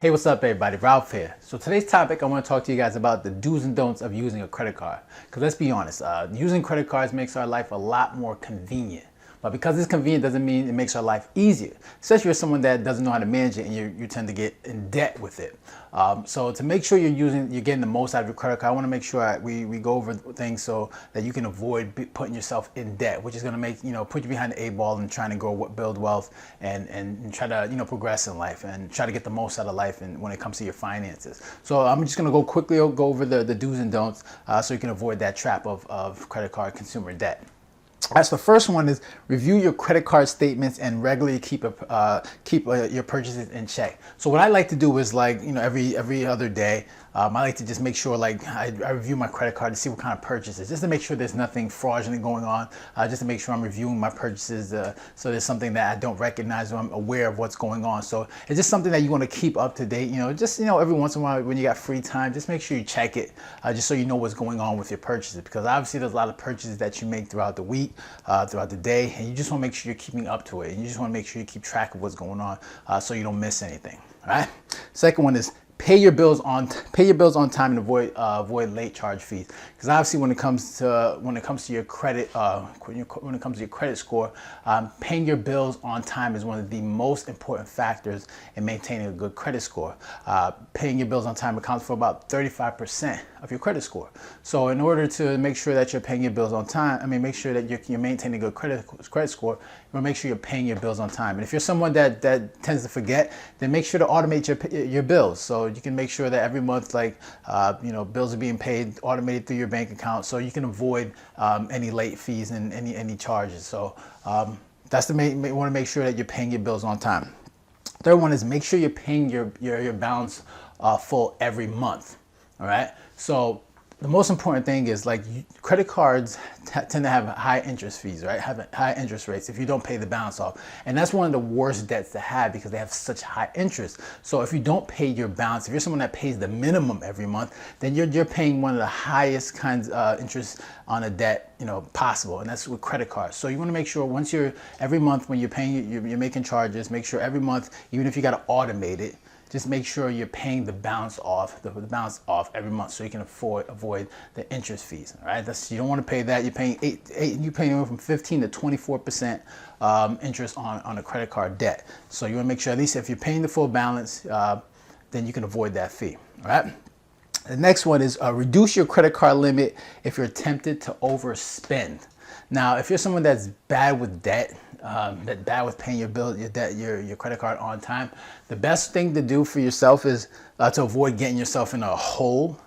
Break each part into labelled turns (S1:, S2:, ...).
S1: Hey, what's up everybody? Ralph here. So today's topic, I want to talk to you guys about the do's and don'ts of using a credit card. Because let's be honest, using credit cards makes our life a lot more convenient. But because it's convenient doesn't mean it makes our life easier, especially if someone that doesn't know how to manage it and you tend to get in debt with it. So to make sure you're getting the most out of your credit card, I want to make sure we go over things so that you can avoid putting yourself in debt, which is going to make, put you behind the eight ball and trying to build wealth and try to, progress in life and try to get the most out of life and when it comes to your finances. So I'm just going to quickly go over the do's and don'ts so you can avoid that trap of credit card consumer debt. As the first one is review your credit card statements and regularly keep your purchases in check. So what I like to do is every other day, I like to just make sure I review my credit card to see what kind of purchases, just to make sure there's nothing fraudulent going on, just to make sure I'm reviewing my purchases so there's something that I don't recognize or I'm aware of what's going on. So it's just something that you want to keep up to date, every once in a while when you got free time, just make sure you check it just so you know what's going on with your purchases, because obviously there's a lot of purchases that you make throughout the week, throughout the day, and you just want to make sure you're keeping up to it, and you just want to make sure you keep track of what's going on so you don't miss anything. All right. Second one is pay your bills on time and avoid late charge fees, because obviously when it comes to your credit score, paying your bills on time is one of the most important factors in maintaining a good credit score. Paying your bills on time accounts for about 35% of your credit score. So in order to make sure that you're paying your bills on time, make sure that you're maintaining a good credit score, you want to make sure you're paying your bills on time. And if you're someone that tends to forget, then make sure to automate your bills. So you can make sure that every month, bills are being paid automated through your bank account, so you can avoid any late fees and any charges. So that's the main. You want to make sure that you're paying your bills on time. Third one is make sure you're paying your balance full every month. All right. So the most important thing is credit cards tend to have high interest fees, right? Have high interest rates if you don't pay the balance off. And that's one of the worst debts to have because they have such high interest. So if you don't pay your balance, if you're someone that pays the minimum every month, then you're paying one of the highest kinds of interest on a debt, possible. And that's with credit cards. So you want to make sure every month when you're paying, you're making charges, make sure every month, even if you got to automate it, just make sure you're paying the balance off, every month, so you can avoid the interest fees. All right, you don't want to pay that. You're paying you're paying anywhere from 15 to 24% interest on a credit card debt. So you want to make sure at least if you're paying the full balance, then you can avoid that fee. All right. The next one is reduce your credit card limit if you're tempted to overspend. Now, if you're someone that's bad with debt, bad with paying your bill, your credit card on time, the best thing to do for yourself is to avoid getting yourself in a hole.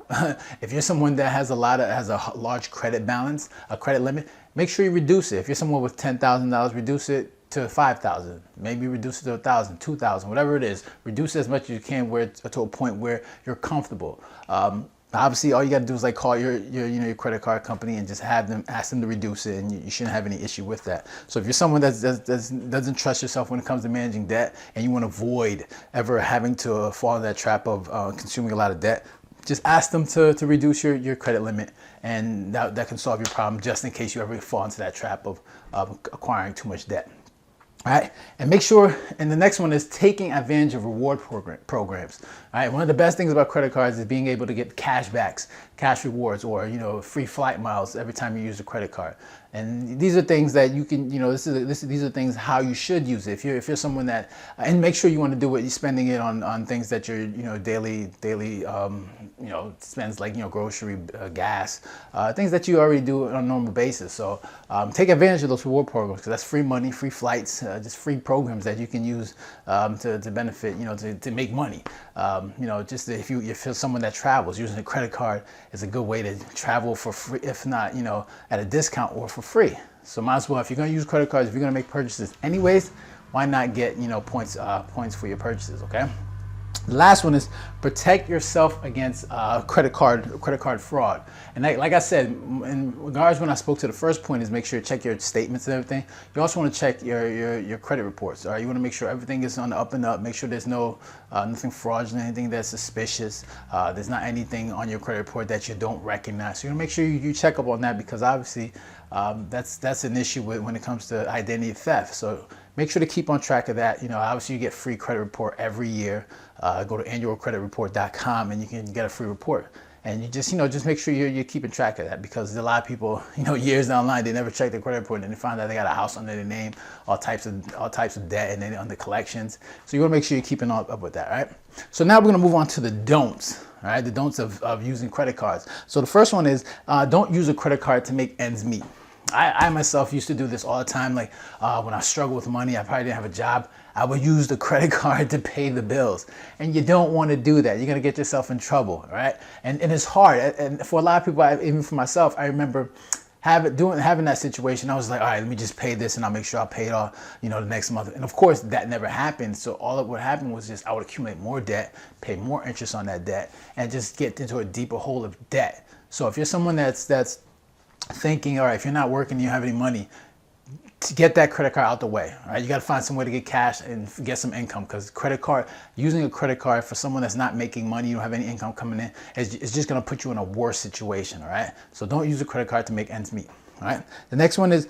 S1: If you're someone that has a large credit balance, a credit limit, make sure you reduce it. If you're someone with $10,000, reduce it to $5,000. Maybe reduce it to $1,000, $2,000, whatever it is. Reduce it as much as you can to a point where you're comfortable. Obviously, all you got to do is call your credit card company and just ask them to reduce it, and you shouldn't have any issue with that. So if you're someone that doesn't trust yourself when it comes to managing debt, and you want to avoid ever having to fall in that trap of consuming a lot of debt, just ask them to reduce your credit limit, and that can solve your problem just in case you ever fall into that trap of acquiring too much debt. All right, and make sure, and the next one is taking advantage of reward programs. All right, one of the best things about credit cards is being able to get cash backs, cash rewards, or free flight miles every time you use a credit card. And these are things that you can, these are things how you should use it. If you're someone that, and make sure you want to do it, you're spending it on things that your daily spends grocery, gas, things that you already do on a normal basis. So take advantage of those reward programs, because that's free money, free flights, just free programs that you can use to benefit, to make money. Just if you're someone that travels, using a credit card is a good way to travel for free, if not, at a discount or for free. So might as well, if you're going to use credit cards, if you're going to make purchases anyways, why not get, points for your purchases, okay? The last one is protect yourself against credit card fraud. And like I said, in regards when I spoke to the first point, is make sure you check your statements and everything. You also want to check your credit reports. All right, you want to make sure everything is on the up and up. Make sure there's nothing fraudulent, anything that's suspicious. There's not anything on your credit report that you don't recognize. So you want to make sure you check up on that, because obviously that's an issue when it comes to identity theft. So make sure to keep on track of that. Obviously you get free credit report every year. Go to annualcreditreport.com and you can get a free report. And you just make sure you're keeping track of that, because a lot of people, years down the line, they never check their credit report and then they find out they got a house under their name, all types of debt, and then under collections. So you want to make sure you're keeping up with that, right? So now we're going to move on to the don'ts, all right? The don'ts of using credit cards. So the first one is don't use a credit card to make ends meet. I myself used to do this all the time. Like when I struggled with money, I probably didn't have a job, I would use the credit card to pay the bills. And you don't want to do that. You're going to get yourself in trouble, right? And it's hard. And for a lot of people, even for myself, I remember having that situation. I was like, all right, let me just pay this and I'll make sure I pay it all, the next month. And of course that never happened. So all that would happen was just, I would accumulate more debt, pay more interest on that debt, and just get into a deeper hole of debt. So if you're someone that's thinking, all right, if you're not working, you don't have any money, to get that credit card out the way, right? You got to find some way to get cash and get some income, because using a credit card for someone that's not making money, you don't have any income coming in, it's just going to put you in a worse situation, all right? So don't use a credit card to make ends meet, all right? The next one is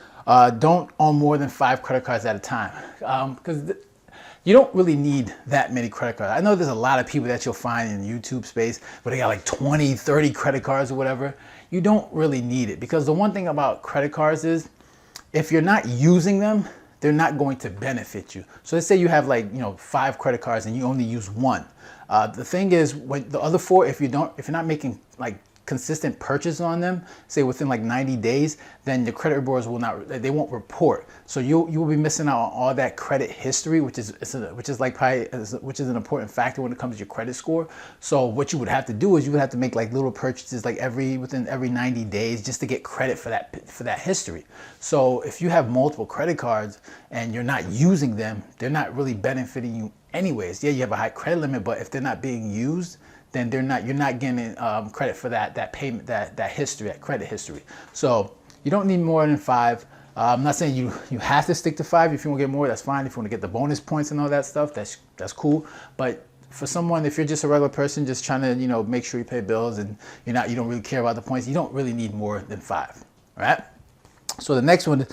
S1: don't own more than 5 credit cards at a time, because you don't really need that many credit cards. I know there's a lot of people that you'll find in the YouTube space where they got like 20, 30 credit cards or whatever. You don't really need it, because the one thing about credit cards is, if you're not using them, they're not going to benefit you. So let's say you have 5 credit cards and you only use 1. The thing is, when the other 4, if you're not making consistent purchase on them, say within 90 days, then your credit bureaus won't report. So you will be missing out on all that credit history, which is an important factor when it comes to your credit score. So what you would have to do is you would have to make little purchases within every 90 days just to get credit for that history. So if you have multiple credit cards and you're not using them, they're not really benefiting you anyways. Yeah, you have a high credit limit, but if they're not being used, then you're not getting credit for that payment, that history, that credit history. So you don't need more than 5. I'm not saying you have to stick to 5. If you want to get more, that's fine. If you want to get the bonus points and all that stuff, that's cool. But for someone, if you're just a regular person, just trying to make sure you pay bills and you don't really care about the points, you don't really need more than 5. All right. So the next one is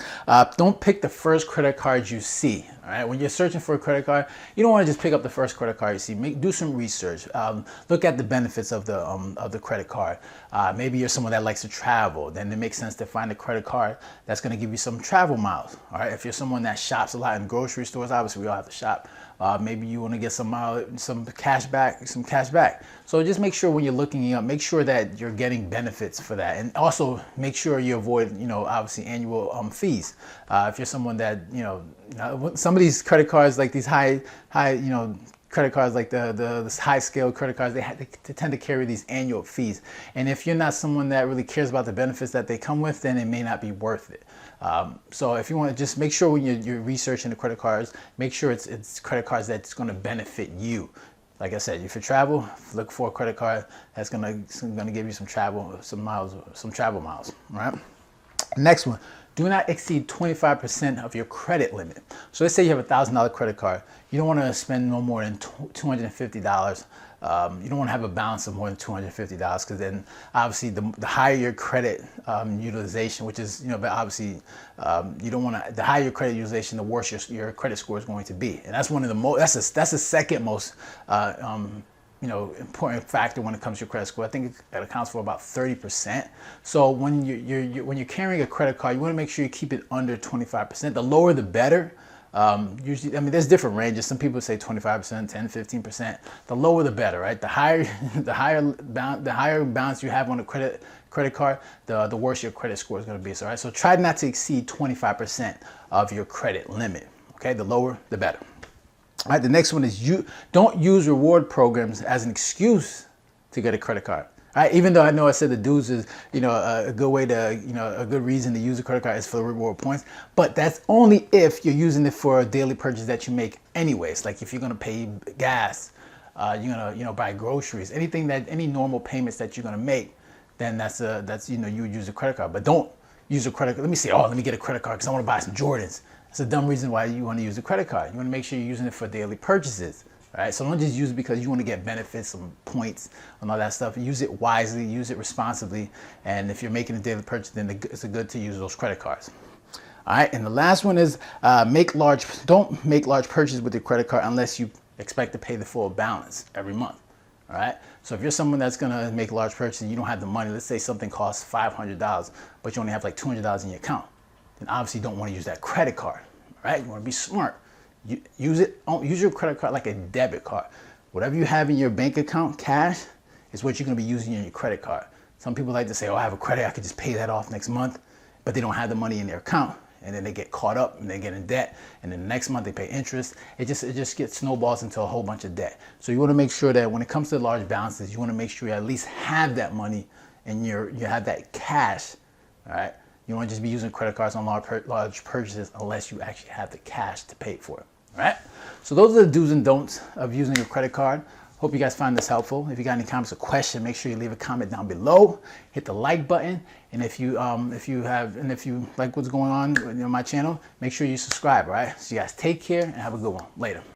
S1: don't pick the first credit card you see. All right, when you're searching for a credit card, you don't want to just pick up the first credit card you see. Do some research. Look at the benefits of the credit card. Maybe you're someone that likes to travel, then it makes sense to find a credit card that's going to give you some travel miles. All right, if you're someone that shops a lot in grocery stores, obviously we all have to shop. Maybe you want to get some cash back. So just make sure when you're looking up, make sure that you're getting benefits for that, and also make sure you avoid, obviously annual fees. If you're someone that, some of these credit cards, like these high, credit cards, like the high scale credit cards, they tend to carry these annual fees. And if you're not someone that really cares about the benefits that they come with, then it may not be worth it. So if you want to just make sure when you're researching the credit cards, make sure it's credit cards that's going to benefit you. Like I said, if you travel, look for a credit card that's going to give you some travel miles. All right. Next one. Do not exceed 25% of your credit limit. So let's say you have a $1,000 credit card. You don't want to spend no more than $250. You don't want to have a balance of more than $250, because then obviously the higher your credit utilization, which is, but obviously you don't want to, the higher your credit utilization, the worse your credit score is going to be. And that's one of the most, that's the second most important factor when it comes to your credit score. I think it accounts for about 30%. So when you're carrying a credit card, you want to make sure you keep it under 25%. The lower the better. Usually, there's different ranges. Some people say 25%, 10, 15%. The lower the better, right? The higher balance you have on a credit card, the worse your credit score is going to be. So, right? So try not to exceed 25% of your credit limit. Okay, the lower the better. All right, the next one is you don't use reward programs as an excuse to get a credit card. All right, even though I know I said the dues is, a good way to, a good reason to use a credit card is for the reward points, but that's only if you're using it for a daily purchase that you make anyways. Like if you're going to pay gas, you're going to, buy groceries, any normal payments that you're going to make, then you would use a credit card. But don't use a credit card. Let me get a credit card because I want to buy some Jordans. It's a dumb reason why you want to use a credit card. You want to make sure you're using it for daily purchases. Right? So don't just use it because you want to get benefits, some points, and all that stuff. Use it wisely, use it responsibly, and if you're making a daily purchase, then it's good to use those credit cards. All right, and the last one is don't make large purchases with your credit card unless you expect to pay the full balance every month. All right, so if you're someone that's gonna make large purchases and you don't have the money, let's say something costs $500, but you only have like $200 in your account, then obviously you don't want to use that credit card. All right, you want to be smart. Use your credit card like a debit card. Whatever you have in your bank account, cash, is what you're gonna be using in your credit card. Some people like to say, oh, I have a credit, I could just pay that off next month, but they don't have the money in their account. And then they get caught up and they get in debt. And then the next month they pay interest. It just gets snowballs into a whole bunch of debt. So you want to make sure that when it comes to large balances, you want to make sure you at least have that money and you have that cash. All right. You don't want to just be using credit cards on large purchases unless you actually have the cash to pay for it. All right. So those are the do's and don'ts of using your credit card. Hope you guys find this helpful. If you got any comments or questions, make sure you leave a comment down below. Hit the like button, and if you like what's going on in my channel, make sure you subscribe. All right. So you guys take care and have a good one. Later.